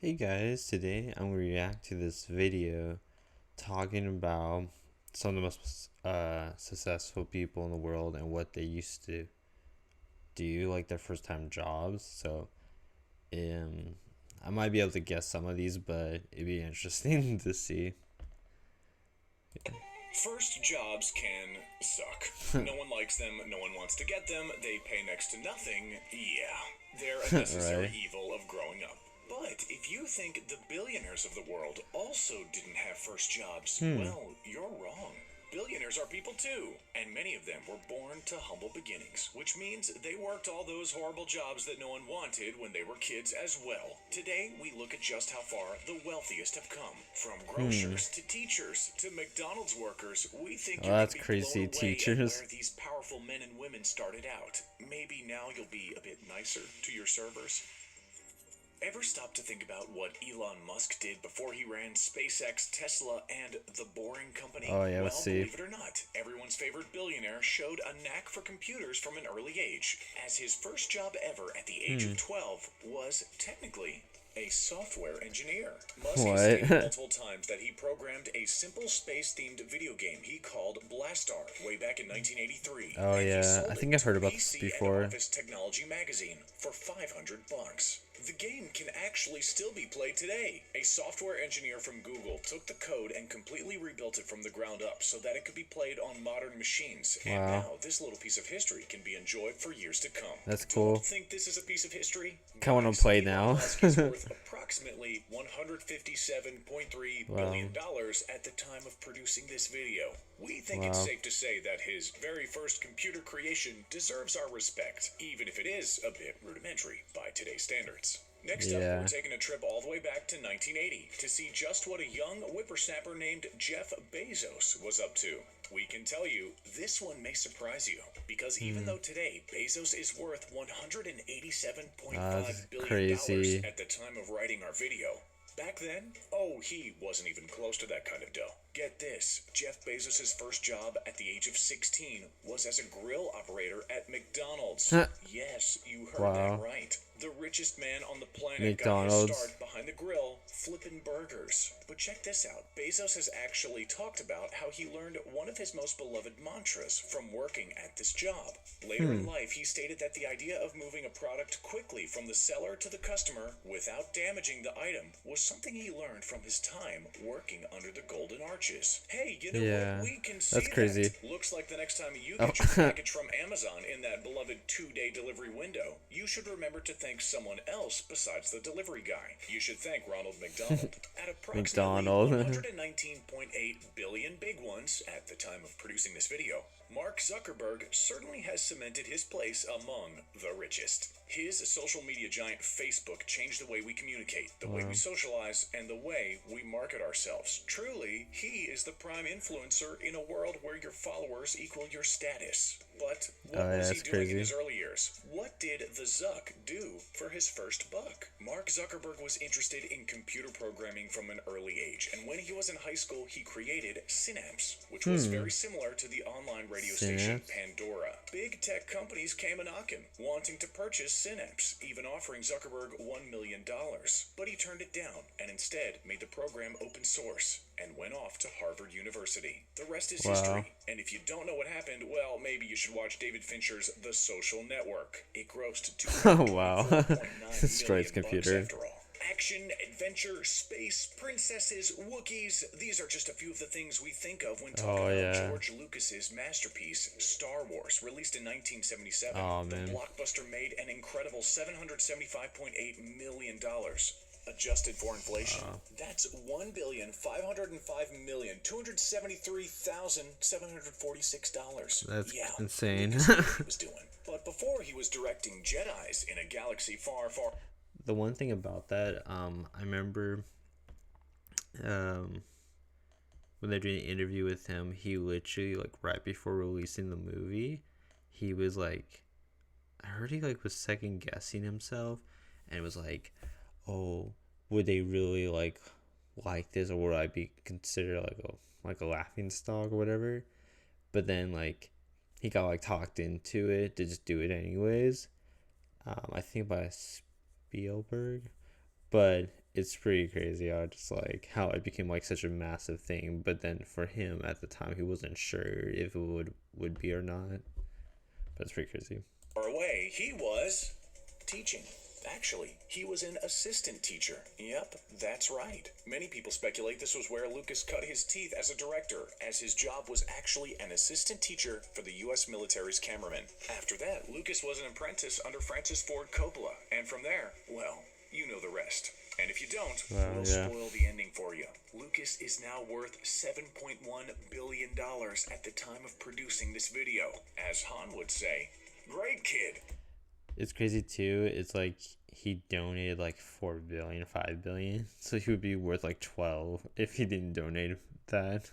Hey guys, today I'm going to react to this video talking about some of the most successful people in the world and what they used to do, like their first time jobs. So, um, I might be able to guess some of these, but it'd be interesting to see. First jobs can suck. No one likes them, no one wants to get them, they pay next to nothing. Yeah, they're a necessary Right? evil of growing up. But if you think the billionaires of the world also didn't have first jobs, Hmm. well, you're wrong. Billionaires are people too, and many of them were born to humble beginnings, which means they worked all those horrible jobs that no one wanted when they were kids as well. Today, we look at just how far the wealthiest have come. From Hmm. grocers to teachers to McDonald's workers, we think Oh, you're going that's to be blown crazy. away at Teachers. where these powerful men and women started out. Maybe now you'll be a bit nicer to your servers. Ever stop to think about what Elon Musk did before he ran SpaceX, Tesla, and The Boring Company? Oh yeah, let's Well, see. believe it or not, everyone's favorite billionaire showed a knack for computers from an early age, as his first job ever at the age Hmm. of 12 was technically a software engineer. Musk stated What? multiple times that he programmed a simple space-themed video game he called Blastar way back in 1983, Oh and he yeah, I sold think it I've to heard about this PC and before. Office Technology magazine for $500. The game can actually still be played today. A software engineer from Google took the code and completely rebuilt it from the ground up so that it could be played on modern machines. And Wow, now this little piece of history can be enjoyed for years to come. that's Don't cool. think this is a piece of history? Kind of want to Guys, play Elon now. Musk is worth approximately $157.3 Wow. billion at the time of producing this video. We think it's Wow. safe to say that his very first computer creation deserves our respect, even if it is a bit rudimentary by today's standards. Next up, we're Yeah. taking a trip all the way back to 1980 to see just what a young whippersnapper named Jeff Bezos was up to. We can tell you, this one may surprise you, because even Hmm. though today Bezos is worth $187.5 That's billion dollars crazy. at the time of writing our video, back then, oh, he wasn't even close to that kind of dough. Get this, Jeff Bezos' first job at the age of 16 was as a grill operator at McDonald's. Yes, you heard that Wow. right. The richest man on the planet got his McDonald's. start behind the grill, flipping burgers. But check this out. Bezos has actually talked about how he learned one of his most beloved mantras from working at this job. Later in Hmm. life, he stated that the idea of moving a product quickly from the seller to the customer without damaging the item was something he learned from his time working under the golden arches. Hey, you know what? Yeah. We can That's see that. crazy. Looks like the next time you Oh. get your package from Amazon in that beloved 2-day delivery window, you should remember to thank someone else besides the delivery guy. You should thank Ronald McDonald. At approximately McDonald. 119.8 billion big ones at the time of producing this video, Mark Zuckerberg certainly has cemented his place among the richest. His social media giant Facebook changed the way we communicate, the way we Wow. socialize, and the way we market ourselves. Truly, he is the prime influencer in a world where your followers equal your status. But Oh what yeah, was he that's doing in his crazy. early years? What did the Zuck do for his first buck? Mark Zuckerberg was interested in computer programming from an early age, and when he was in high school, he created Synapse, which was Hmm. very similar to the online radio station Synapse. Pandora. Big tech companies came a-knocking, wanting to purchase Synapse, even offering Zuckerberg $1 million. But he turned it down, and instead made the program open source, and went off to Harvard University. The rest is Wow. history, and if you don't know what happened, well, maybe you should watch David Fincher's The Social Network. It grossed Wow. $224.9 Destroys million bucks computer. after all. Action, adventure, space, princesses, Wookiees. These are just a few of the things we think of when talking Oh about yeah. George Lucas's masterpiece, Star Wars, released in 1977. Oh The man. blockbuster made an incredible $775.8 million. Adjusted for inflation, Wow. that's $1,505,273,746. That's Yeah, insane. Lucas knew what he was doing. But before he was directing Jedis in a galaxy far, far. The one thing about that, I remember, um, when they're doing an interview with him, he literally like right before releasing the movie, he was like, I heard he like was second guessing himself, and it was like, oh, would they really like this, or would I be considered like a laughing stock or whatever? But then like he got like talked into it to just do it anyways. I think by Spielberg, but it's pretty crazy how just like how it became like such a massive thing, but then for him at the time he wasn't sure if it would be or not. But it's pretty crazy. Far away, he was teaching. Actually, he was an assistant teacher. Yep, that's right. Many people speculate this was where Lucas cut his teeth as a director, as his job was actually an assistant teacher for the U.S. military's cameraman. After that, Lucas was an apprentice under Francis Ford Coppola, and from there, well, you know the rest. And if you don't, we'll spoil the ending for you. Lucas is now worth $7.1 billion at the time of producing this video. As Han would say, great kid. It's crazy too. It's like he donated like 4 billion, 5 billion, so he would be worth like 12 if he didn't donate that.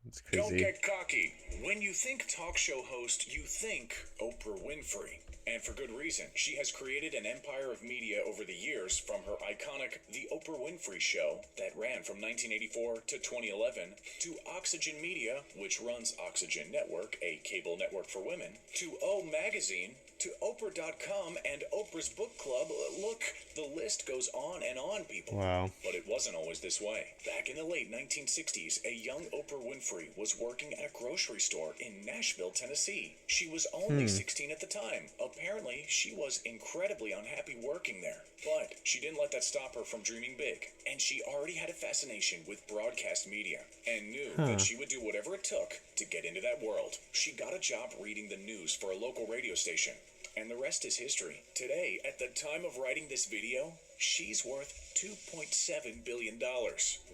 It's crazy. Don't get cocky. When you think talk show host, you think Oprah Winfrey. And for good reason. She has created an empire of media over the years, from her iconic The Oprah Winfrey Show that ran from 1984 to 2011, to Oxygen Media, which runs Oxygen Network, a cable network for women, to O Magazine, to Oprah.com and Oprah's Book Club. Look, the list goes on and on, people. Wow. But it wasn't always this way. Back in the late 1960s, a young Oprah Winfrey was working at a grocery store in Nashville, Tennessee. She was only 16 at the time. Apparently, she was incredibly unhappy working there. But she didn't let that stop her from dreaming big. And she already had a fascination with broadcast media and knew that she would do whatever it took to get into that world. She got a job reading the news for a local radio station. And the rest is history. Today, at the time of writing this video, she's worth $2.7 billion.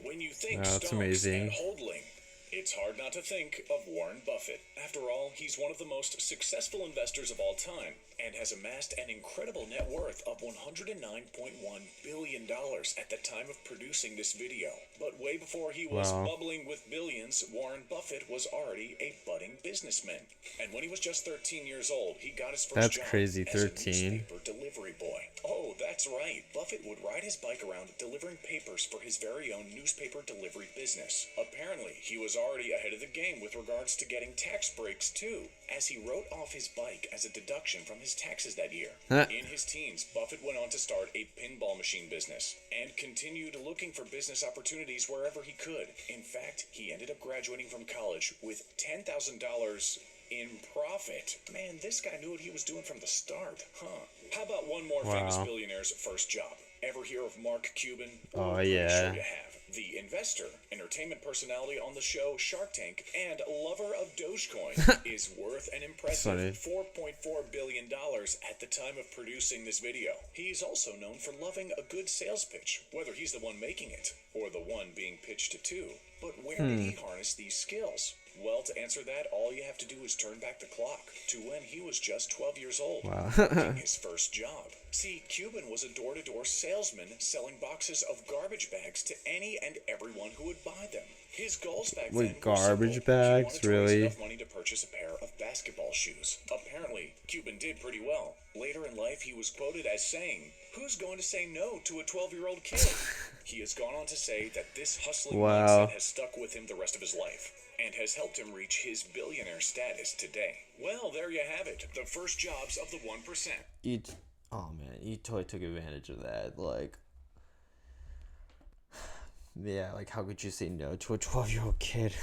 When you think that's Stonks amazing. and Holdling, it's hard not to think of Warren Buffett. After all, he's one of the most successful investors of all time and has amassed an incredible net worth of $109.1 billion at the time of producing this video. But way before he was bubbling with billions, Warren Buffett was already a budding businessman. And when he was just 13 years old, he got his first job crazy, as a 13. newspaper delivery boy. Oh, that's right. Buffett would ride his bike around delivering papers for his very own newspaper delivery business. Apparently, he was already ahead of the game with regards to getting tax breaks too, as he wrote off his bike as a deduction from his taxes that year. In his teens, Buffett went on to start a pinball machine business and continued looking for business opportunities wherever he could. In fact, he ended up graduating from college with $10,000 in profit. Man, this guy knew what he was doing from the start, huh? How about one more famous billionaire's first job? Ever hear of Mark Cuban? Oh, Pretty yeah. sure you have. The investor, entertainment personality on the show Shark Tank, and lover of Dogecoin, is worth an impressive $4.4 billion at the time of producing this video. He's also known for loving a good sales pitch, whether he's the one making it or the one being pitched to. But where did he harness these skills? Well, to answer that, all you have to do is turn back the clock to when he was just 12 years old, working his first job. See, Cuban was a door-to-door salesman selling boxes of garbage bags to any and everyone who would buy them. His goals back then were garbage simple. bags, He wanted to raise really? enough money to purchase a pair of basketball shoes. Apparently, Cuban did pretty well. Later in life, he was quoted as saying, "Who's going to say no to a 12-year-old kid?" He has gone on to say that this hustling mindset has stuck with him the rest of his life and has helped him reach his billionaire status today. Well, there you have it. The first jobs of the 1%. Oh man, he totally took advantage of that. Like, yeah, like how could you say no to a 12-year-old kid?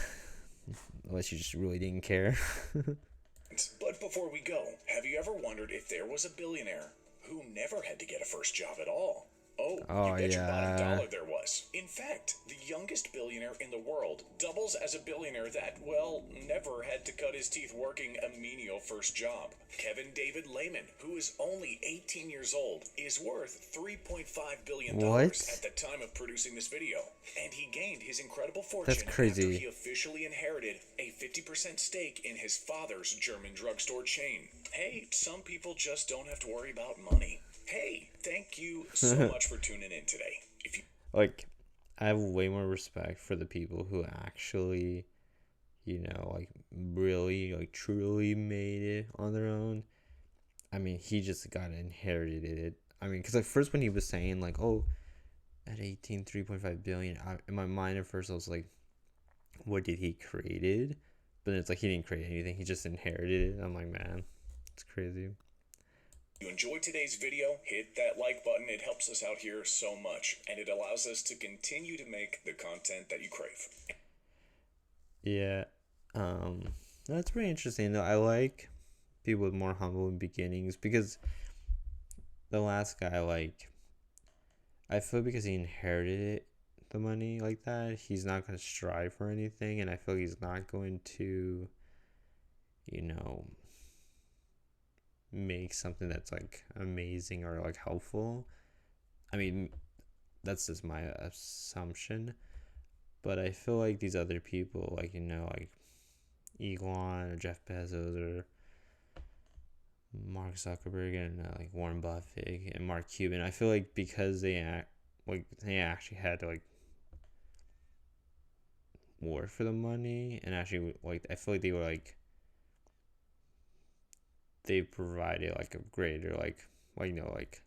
Unless you just really didn't care. But before we go, have you ever wondered if there was a billionaire who never had to get a first job at all? Oh, you bet your bottom dollar there was. In fact, the youngest billionaire in the world doubles as a billionaire that, well, never had to cut his teeth working a menial first job. Kevin David Lehman, who is only 18 years old, is worth $3.5 billion at the time of producing this video. And he gained his incredible fortune after he officially inherited a 50% stake in his father's German drugstore chain. Hey, some people just don't have to worry about money. Hey, thank you so much for tuning in today. Like, I have way more respect for the people who actually, like, really, like, truly made it on their own. I mean, he just got inherited it. I mean, because at first when he was saying, like, oh, at 18, 3.5 billion, in my mind at first I was like, what did he created? But then it's like he didn't create anything. He just inherited it. I'm like, man, it's crazy. If you enjoyed today's video, hit that like button. It helps us out here so much, and it allows us to continue to make the content that you crave. Yeah, that's pretty interesting though. I like people with more humble beginnings because the last guy, like, I feel because he inherited it, the money like that, he's not going to strive for anything, and I feel he's not going to, you know, make something that's like amazing or like helpful. I mean, that's just my assumption, but I feel like these other people, like, like Elon or Jeff Bezos or Mark Zuckerberg and like Warren Buffett and Mark Cuban, I feel like because they actually had to like work for the money and actually like I feel like they were they provided like a greater like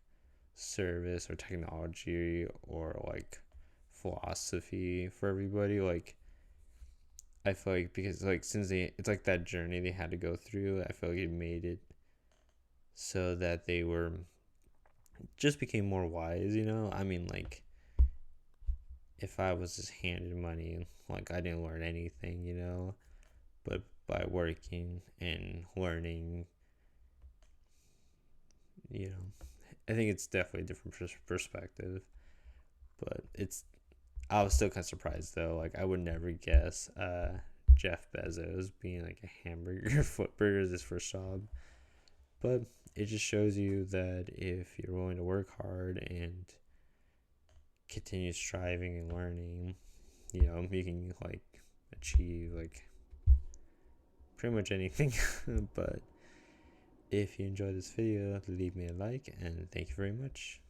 service or technology or like philosophy for everybody. Like I feel like because like since it's like that journey they had to go through, I feel like it made it so that they were just became more wise. I mean, like if I was just handed money, like I didn't learn anything. But by working and learning, you know, I think it's definitely a different perspective. But I was still kind of surprised though. Like I would never guess Jeff Bezos being like a hamburger flipper is his first job. But it just shows you that if you're willing to work hard and continue striving and learning, you can like achieve like pretty much anything. But if you enjoyed this video, leave me a like and thank you very much.